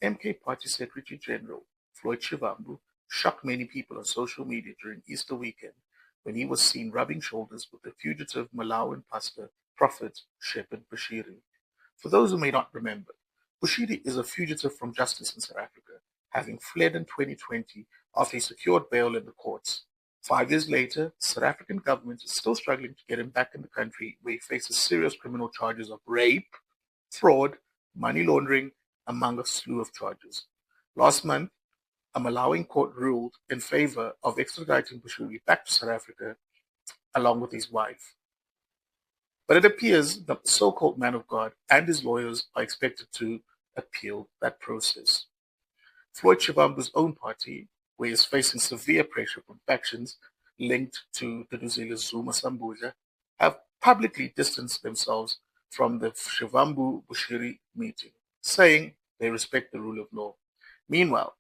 MK Party Secretary General Floyd Shivambu shocked many people on social media during Easter weekend when he was seen rubbing shoulders with the fugitive Malawian pastor, prophet Shepherd Bushiri. For those who may not remember, Bushiri is a fugitive from justice in South Africa, having fled in 2020 after he secured bail in the courts. 5 years later, the South African government is still struggling to get him back in the country where he faces serious criminal charges of rape, fraud, money laundering, among a slew of charges. Last month, a Malawian court ruled in favor of extraditing Bushiri back to South Africa along with his wife. But it appears the so-called man of God and his lawyers are expected to appeal that process. Floyd Shivambu's own party, where he is facing severe pressure from factions linked to the Duduzile Zuma Sambuja, have publicly distanced themselves from the Shivambu-Bushiri meeting, saying they respect the rule of law. Meanwhile,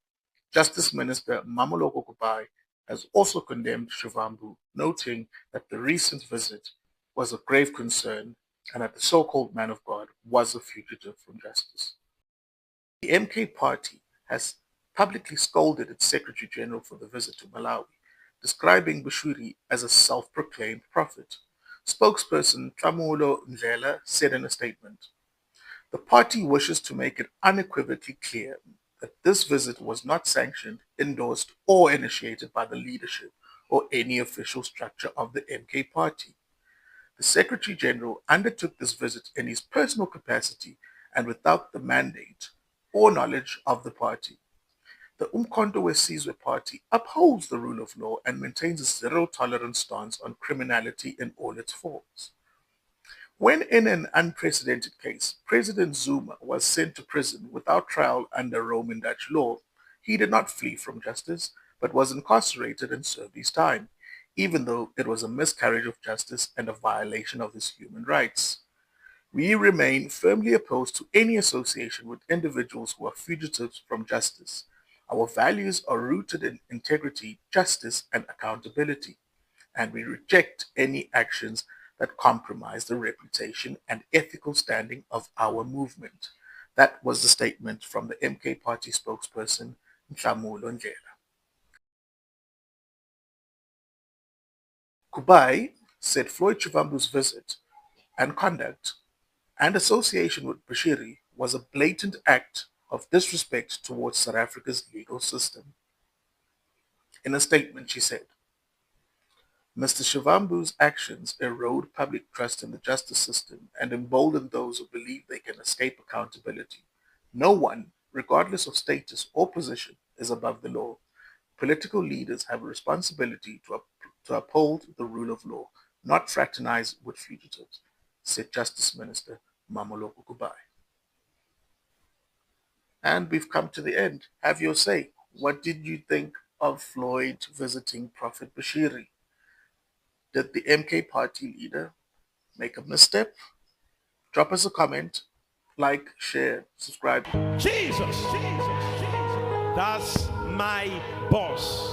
Justice Minister Mamoloko Kubai has also condemned Shivambu, noting that the recent visit was a grave concern and that the so-called man of God was a fugitive from justice. The MK Party has publicly scolded its Secretary General for the visit to Malawi, describing Bushiri as a self-proclaimed prophet. Spokesperson Tlamulo Ndlela said in a statement, "The party wishes to make it unequivocally clear that this visit was not sanctioned, endorsed, or initiated by the leadership or any official structure of the MK Party. The Secretary General undertook this visit in his personal capacity and without the mandate or knowledge of the party. The Umkhonto weSizwe Party upholds the rule of law and maintains a zero-tolerance stance on criminality in all its forms." When in an unprecedented case, President Zuma was sent to prison without trial under Roman Dutch law, he did not flee from justice, but was incarcerated and served his time, even though it was a miscarriage of justice and a violation of his human rights. We remain firmly opposed to any association with individuals who are fugitives from justice. Our values are rooted in integrity, justice, and accountability, and we reject any actions that compromise the reputation and ethical standing of our movement. That was the statement from the MK Party spokesperson, Tlamulo Ndlela. Kubai said Floyd Shivambu's visit and conduct and association with Bushiri was a blatant act of disrespect towards South Africa's legal system. In a statement, she said, "Mr. Shivambu's actions erode public trust in the justice system and embolden those who believe they can escape accountability. No one, regardless of status or position, is above the law. Political leaders have a responsibility to uphold the rule of law, not fraternize with fugitives," said Justice Minister Mamoloko Kubai. And we've come to the end. Have your say. What did you think of Floyd visiting Prophet Bushiri? Did the MK Party leader make a misstep? Drop us a comment, like, share, subscribe. Jesus, that's my boss.